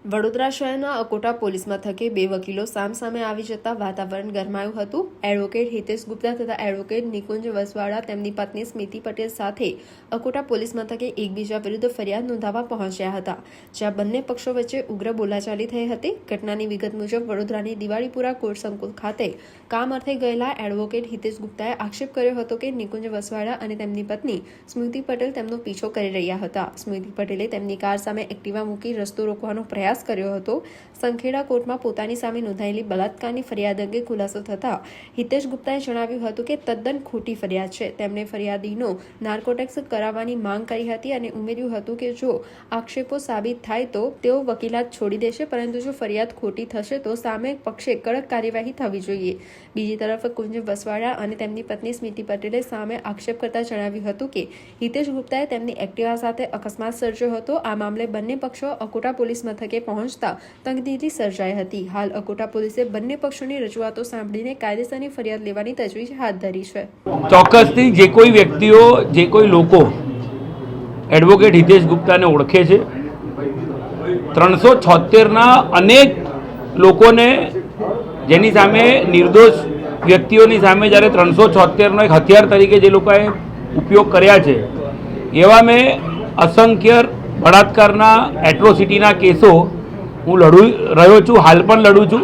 વડોદરા શહેરના અકોટા પોલીસ મથકે બે વકીલો સામસામે આવી જતા વાતાવરણ ગરમાયું હતું। એડવોકેટ હિતેશ ગુપ્તા તથા એડવોકેટ નિકુંજ વસવાડા તેમની પત્ની સ્મિતિ પટેલ સાથે અકોટા પોલીસ મથકે એકબીજા વિરુદ્ધ ફરિયાદ નોંધાવવા પહોંચ્યા હતા, જ્યાં બંને પક્ષો વચ્ચે ઉગ્ર બોલાચાલી થઈ હતી। ઘટનાની વિગત મુજબ વડોદરાની દિવાળીપુરા કોર્ટ સંકુલ ખાતે કામ અર્થે ગયેલા એડવોકેટ હિતેશ ગુપ્તાએ આક્ષેપ કર્યો હતો કે નિકુંજ વસવાડા અને તેમની પત્ની સ્મિતિ પટેલ તેમનો પીછો કરી રહ્યા હતા। સ્મિતિ પટેલે તેમની કાર સામે એક્ટિવા મૂકી રસ્તો રોકવાનો પ્રયાસ કર્યો હતો। સંખેડા કોર્ટમાં પોતાની સામે નોંધાયેલી બલાત્કારની ફરિયાદ અંગે ખુલાસો થતા હિતેશ ગુપ્તાએ જણાવ્યું હતું કે તદ્દન ખોટી ફરિયાદ છે। તેમણે ફરિયાદીનો નાર્કોટેક્સ કરાવવાની માંગ કરી હતી અને ઉમેર્યું હતું કે જો આક્ષેપો સાબિત થાય તો તેઓ વકીલાત છોડી દેશે, પરંતુ જો ફરિયાદ ખોટી થશે તો સામે પક્ષે કડક કાર્યવાહી થવી જોઈએ। બીજી તરફ કુંજ વસવાડા અને તેમની પત્ની સ્મિતિ પટેલે સામે આક્ષેપ કરતા જણાવ્યું હતું કે હિતેશ ગુપ્તાએ તેમની એક્ટિવા સાથે અકસ્માત સર્જ્યો હતો। આ મામલે બંને પક્ષો અકોટા પોલીસ મથકે પહોંચતા તંગદિલી સર્જાઈ હતી। હાલ અકોટા પોલીસે બંને પક્ષોની રજૂઆતો સાંભળીને કાયદેસરની ફરિયાદ લેવાની તજવીજ હાથ ધરી છે। ચોક્કસથી જે કોઈ વ્યક્તિઓ જે કોઈ લોકો એડવોકેટ હિતેશ ગુપ્તાને ઓળખે છે, 376ના અનેક લોકોને જેની સામે નિર્દોષ વ્યક્તિઓની સામે જ્યારે 376નો એક હથિયાર તરીકે જે લોકોએ ઉપયોગ કર્યા છે, એવા મેં અસંખ્ય બળાત્કારના એટ્રોસિટીના કેસો હું રહ્યો છું, હાલ પણ લડું છું।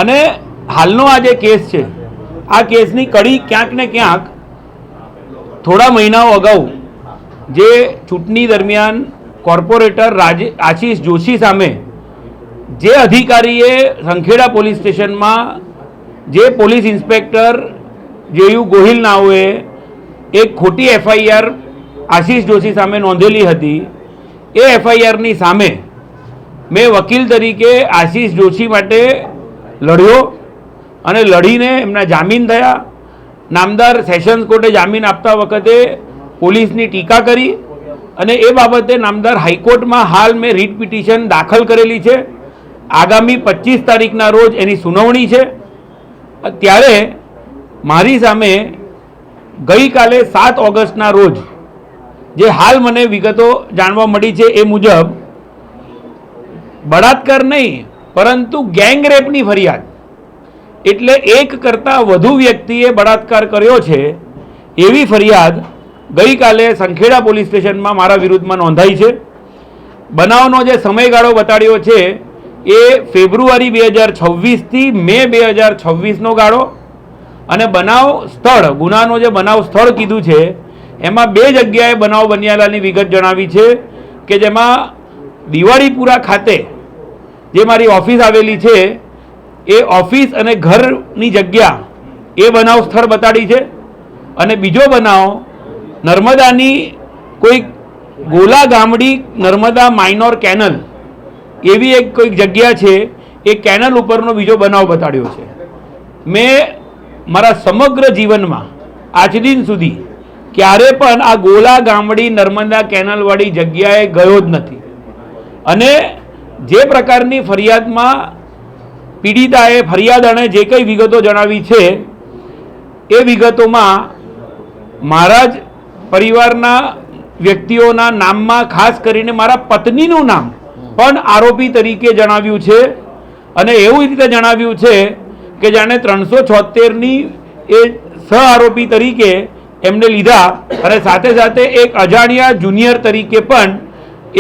અને હાલનો આ જે કેસ છે, આ કેસની કડી ક્યાંક ને ક્યાંક થોડા મહિનાઓ અગાઉ જે ચૂંટણી દરમિયાન કોર્પોરેટર આશીષ જોશી સામે જે અધિકારીએ સંખેડા પોલીસ સ્ટેશનમાં જે પોલીસ ઇન્સ્પેક્ટર જેયુ ગોહિલ નાઓએ એક ખોટી એફઆઈઆર આશીષ જોશી સામે નોંધેલી હતી, એ એફઆઈઆરની સામે મેં વકીલ તરીકે આશીષ જોશી માટે લડ્યો અને લડીને એમના જામીન થયા। નામદાર સેશન્સ કોર્ટે જામીન આપતા વખતે પોલીસની ટીકા કરી અને એ બાબતે નામદાર હાઈકોર્ટમાં હાલ મેં રીટ પિટિશન દાખલ કરેલી છે। આગામી 25 તારીખના રોજ એની સુનાવણી છે। ત્યારે મારી સામે ગઈકાલે 7 ઓગસ્ટના રોજ જે હાલ મને વિગતો જાણવા મળી છે એ મુજબ બળાત્કાર નહીં પરંતુ ગેંગરેપની ફરિયાદ, એટલે એક કરતાં વધુ વ્યક્તિએ બળાત્કાર કર્યો છે એવી ફરિયાદ ગઈકાલે સંખેડા પોલીસ સ્ટેશનમાં મારા વિરુદ્ધમાં નોંધાઈ છે। બનાવનો જે સમયગાળો બતાડ્યો છે એ ફેબ્રુઆરી 2026થી મે 2026નો ગાળો, અને બનાવ સ્થળ, ગુનાનો જે બનાવ સ્થળ કીધું છે એમાં 2 જગ્યાએ બનાવ બન્યાલાની વિગત જણાવી છે કે જેમાં દિવાળીપુરા ખાતે જે મારી ઓફિસ આવેલી છે એ ઓફિસ અને ઘરની જગ્યા એ બનાવ સ્થળ બતાડી છે, અને બીજો બનાવ નર્મદાની કોઈક ગોલા ગામડી નર્મદા માઇનોર કેનલ એવી એક કોઈક જગ્યા છે, એ કેનલ ઉપરનો બીજો બનાવ બતાડ્યો છે। મેં મારા સમગ્ર જીવનમાં આજ દિન સુધી ક્યારે પણ આ ગોલા ગામડી નર્મદા કેનલવાળી જગ્યાએ ગયો જ નથી, અને જે પ્રકારની ફરિયાદમાં પીડિતાએ ફરિયાદણે જે કંઈ વિગતો જણાવી છે એ વિગતોમાં મારા જ પરિવારના વ્યક્તિઓના નામમાં ખાસ કરીને મારા પત્નીનું નામ પણ આરોપી તરીકે જણાવ્યું છે, અને એવું રીતે જણાવ્યું છે કે જાણે 376ની એ સહ આરોપી તરીકે એમને લીધા, અને સાથે સાથે એક અજાણ્યા જુનિયર તરીકે પણ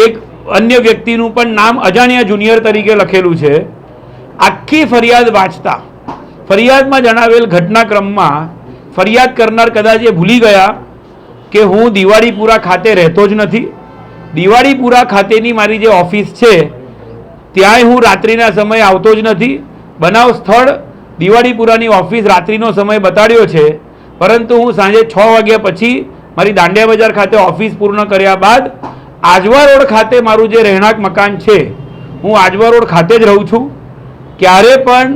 એક અન્ય વ્યક્તિનું પણ નામ અજાણ્યા જુનિયર તરીકે લખેલું છે। આખી ફરિયાદ વાંચતા ફરિયાદમાં જણાવેલ ઘટનાક્રમમાં ફરિયાદ કરનાર કદાચ એ ભૂલી ગયા કે હું દિવાળીપુરા ખાતે રહેતો જ નથી। દિવાળીપુરા ખાતેની મારી જે ઓફિસ છે ત્યાંય હું રાત્રિના સમયે આવતો જ નથી। બનાવ સ્થળ દિવાળીપુરાની ઓફિસ રાત્રિનો સમય બતાડ્યો છે, પરંતુ હું સાંજે 6 વાગ્યા પછી મારી દાંડિયા બજાર ખાતે ઓફિસ પૂર્ણ કર્યા બાદ આજવા રોડ ખાતે મારું જે રહેણાંક મકાન છે, હું આજવા રોડ ખાતે જ રહું છું। ક્યારે પણ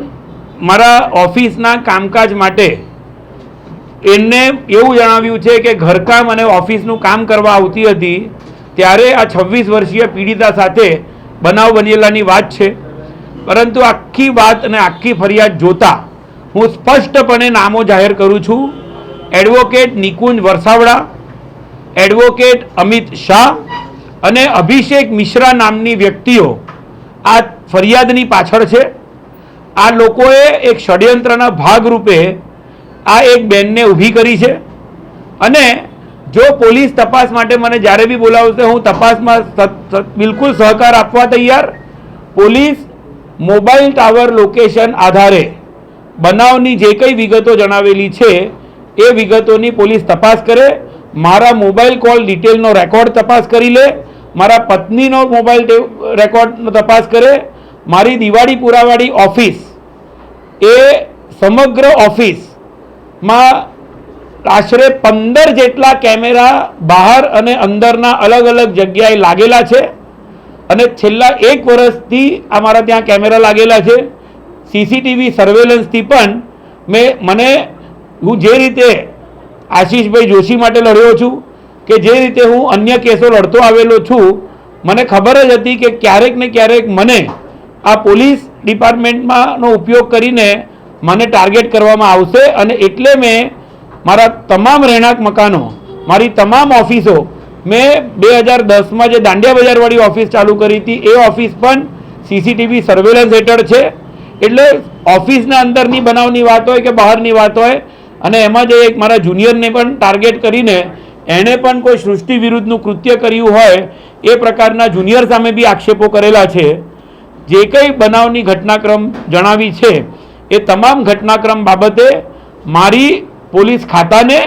મારા ઓફિસના કામકાજ માટે એમને એવું જણાવ્યું છે કે ઘરકામ અને ઓફિસનું કામ કરવા આવતી હતી, ત્યારે આ 26 વર્ષીય પીડિતા સાથે બનાવ બનેલાની વાત છે। પરંતુ આખી વાત અને આખી ફરિયાદ જોતા હું સ્પષ્ટપણે નામો જાહેર કરું છું। એડવોકેટ નિકુંજ વસવાડા, એડવોકેટ અમિત શાહ અને અભિષેક મિશ્રા નામની વ્યક્તિઓ આ ફરિયાદની પાછળ છે. આ લોકોએ એક ષડયંત્રના ભાગરૂપે આ એક બેનને ઊભી કરી છે અને જો પોલીસ તપાસ માટે મને જ્યારે બી બોલાવશે હું તપાસમાં બિલકુલ સહકાર આપવા તૈયાર. પોલીસ મોબાઈલ ટાવર લોકેશન આધારે બનાવની જે કંઈ વિગતો જણાવેલી છે એ વિગતોની પોલીસ તપાસ કરે. મારા મોબાઈલ કોલ ડિટેલનો રેકોર્ડ તપાસ કરી લે, મારા પત્નીનો મોબાઈલ રેકોર્ડનો તપાસ કરે, મારી દિવાળી પુરાવાળી ઓફિસ એ સમગ્ર ઓફિસમાં આશરે 15 જેટલા કેમેરા બહાર અને અંદરના અલગ અલગ જગ્યાએ લાગેલા છે અને છેલ્લા 1 વર્ષથી અમારા ત્યાં કેમેરા લાગેલા છે. સીસીટીવી સર્વેલન્સથી પણ હું જે રીતે આશીષભાઈ જોશી માટે લડ્યો છું કે જે રીતે હું અન્ય કેસો લડતો આવેલો છું, મને ખબર જ હતી કે ક્યારેક ને ક્યારેક મને આ પોલીસ ડિપાર્ટમેન્ટમાંનો ઉપયોગ કરીને મને ટાર્ગેટ કરવામાં આવશે અને એટલે મેં મારા તમામ રહેણાંક મકાનો, મારી તમામ ઓફિસો, મેં 2010માં જે દાંડિયા બજારવાળી ઓફિસ ચાલુ કરી હતી એ ઓફિસ પણ સીસીટીવી સર્વેલન્સ હેઠળ છે. એટલે ઓફિસના અંદરની બનાવની વાત હોય કે બહારની વાત હોય, અને એમાં જે એક મારા જુનિયરને પણ ટાર્ગેટ કરીને એણે પણ કોઈ સૃષ્ટિ વિરુદ્ધનું કૃત્ય કર્યું હોય એ પ્રકારના જુનિયર સામે બી આક્ષેપો કરેલા છે. જે કંઈ બનાવની ઘટનાક્રમ જણાવી છે એ તમામ ઘટનાક્રમ બાબતે મારી પોલીસ ખાતાને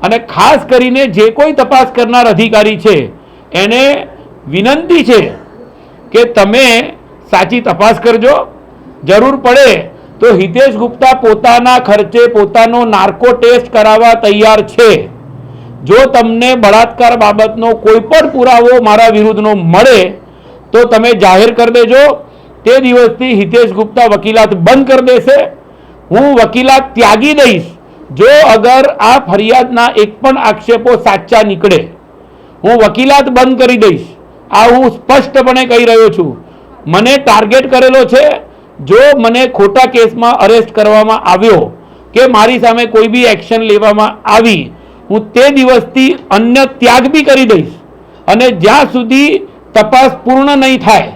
અને ખાસ કરીને જે કોઈ તપાસ કરનાર અધિકારી છે એને વિનંતી છે કે તમે સાચી તપાસ કરજો. જરૂર પડે તો હિતેશ ગુપ્તા પોતાના ખર્ચે પોતાનો નાર્કો ટેસ્ટ કરાવવા તૈયાર છે. જો તમને બળાત્કાર બાબતનો કોઈ પણ પુરાવો મારા વિરુદ્ધનો મળે તો તમે જાહેર કરી દેજો. તે દિવસથી હિતેશ ગુપ્તા વકીલાત બંધ કરી દેશે. હું વકીલાત ત્યાગી દઈશ જો અગર આ ફરિયાદના એક પણ આક્ષેપો સાચા નીકળે. હું વકીલાત બંધ કરી દઈશ. આ હું સ્પષ્ટપણે કહી રહ્યો છું. મને ટાર્ગેટ કરેલો છે. જો મને ખોટા કેસમાં અરેસ્ટ કરવામાં આવ્યો કે મારી સામે કોઈ બી એક્શન લેવામાં આવી, હું તે દિવસથી અન્ય ત્યાગ બી કરી દઈશ અને જ્યાં સુધી તપાસ પૂર્ણ નહીં થાય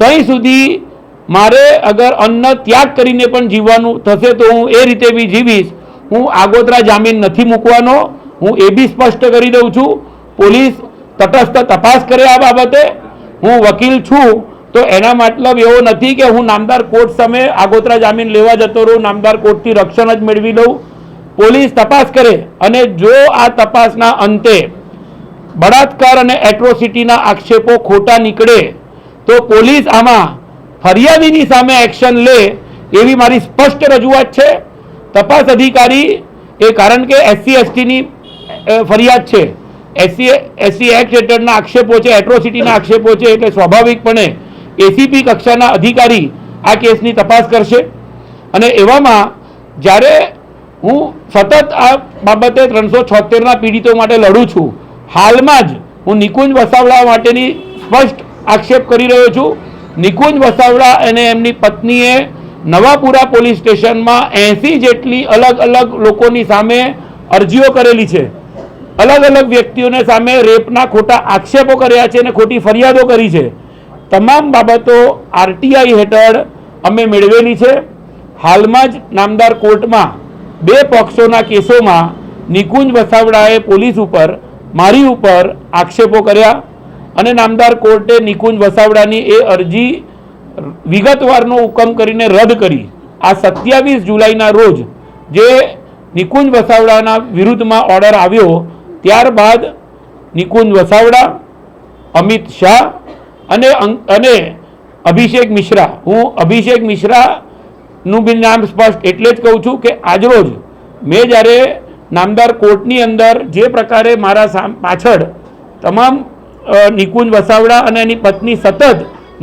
ત્યાં સુધી મારે અગર અન્ન ત્યાગ કરીને પણ જીવવાનું થશે તો હું એ રીતે બી જીવીશ. હું આગોતરા જામીન નથી મૂકવાનો. હું એ બી સ્પષ્ટ કરી દઉં છું. પોલીસ તટસ્થ તપાસ કરે આ બાબતે. હું વકીલ છું તો એના મતલબ એવો નથી કે હું નામદાર કોર્ટ સામે આગોતરા જામીન લેવા જતો રહું, નામદાર કોર્ટથી રક્ષણ જ મેળવી લઉં. પોલીસ તપાસ કરે અને જો આ તપાસના અંતે બળાત્કાર અને એટ્રોસિટીના આક્ષેપો ખોટા નીકળે તો પોલીસ આમાં ફરિયાદીની સામે એક્શન લે એવી મારી સ્પષ્ટ રજૂઆત છે. તપાસ અધિકારી એ કારણ કે SC STની ફરિયાદ છે, SC એક્ટ હેઠળના આક્ષેપો છે, એટ્રોસિટીના આક્ષેપો છે, એટલે સ્વાભાવિકપણે ACP કક્ષાના અધિકારી આ કેસની તપાસ કરશે. અને એવામાં જ્યારે હું સતત આ બાબતે 376ના પીડિતો માટે લડું છું, હાલમાં જ હું નિકુંજ વસાવડા માટેની સ્પષ્ટ આક્ષેપ કરી રહ્યો છું. નિકુંજ વસાવડા અને એમની પત્નીએ નવાપુરા પોલીસ સ્ટેશનમાં 80 જેટલી અલગ અલગ લોકોની સામે અરજીઓ કરેલી છે. અલગ અલગ વ્યક્તિઓને સામે રેપના ખોટા આક્ષેપો કર્યા છે અને ખોટી ફરિયાદો કરી છે. તમામ બાબતો RTI હેઠળ અમે મેળવેલી છે. હાલમાં જ નામદાર કોર્ટમાં 2 પોક્સોના કેસોમાં નિકુંજ વસાવડાએ પોલીસ ઉપર, મારી ઉપર આક્ષેપો કર્યા અને નામદાર કોર્ટે નિકુંજ વસાવડાની એ અરજી વિગતવારનો હુકમ કરીને રદ કરી. આ 27 જુલાઈના રોજ જે નિકુંજ વસાવડાના વિરુદ્ધમાં ઓર્ડર આવ્યો ત્યારબાદ નિકુંજ વસાવડા, અમિત શાહ અને અભિષેક મિશ્રા, હું અભિષેક મિશ્રાનું બી નામ સ્પષ્ટ એટલે જ કહું છું કે આજરોજ મેં જ્યારે નામદાર કોર્ટની અંદર જે પ્રકારે મારા પાછળ તમામ નિકુંજ વસાવડા અને એની પત્ની સતત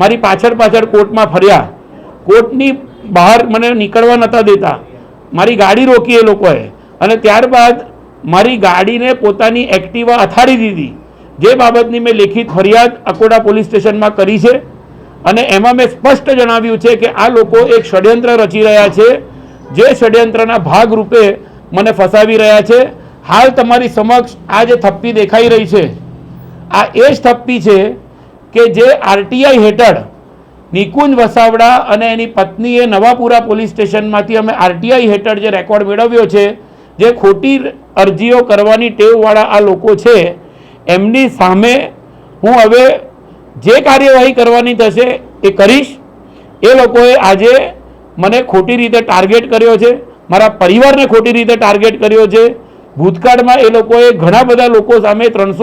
મારી પાછળ કોર્ટમાં ફર્યા, કોર્ટની બહાર મને નીકળવા નહોતા દેતા, મારી ગાડી રોકી એ લોકોએ અને ત્યારબાદ મારી ગાડીને પોતાની એક્ટિવા અથાડી દીધી. જે બાબતની મેં લેખિત ફરિયાદ અકોટા પોલીસ સ્ટેશનમાં કરી છે અને એમાં મેં સ્પષ્ટ જણાવ્યું છે કે આ લોકો એક ષડયંત્ર રચી રહ્યા છે, જે ષડયંત્રના ભાગરૂપે મને ફસાવી રહ્યા છે. હાલ તમારી સમક્ષ આ જે થપ્પી દેખાઈ રહી છે, આ એ જ થપ્પી છે કે જે RTI હેઠળ નિકુંજ વસાવડા અને એની પત્નીએ નવાપુરા પોલીસ સ્ટેશનમાંથી અમે આરટીઆઈ હેઠળ જે રેકોર્ડ મેળવ્યો છે, જે ખોટી અરજીઓ કરવાની ટેવવાળા આ લોકો છે, એમની સામે હું હવે જે કાર્યવાહી કરવાની થશે એ કરીશ. એ લોકોએ આજે મને ખોટી રીતે ટાર્ગેટ કર્યો છે, મારા પરિવારને ખોટી રીતે ટાર્ગેટ કર્યો છે. ભૂતકાળમાં એ લોકોએ ઘણા બધા લોકો સામે 300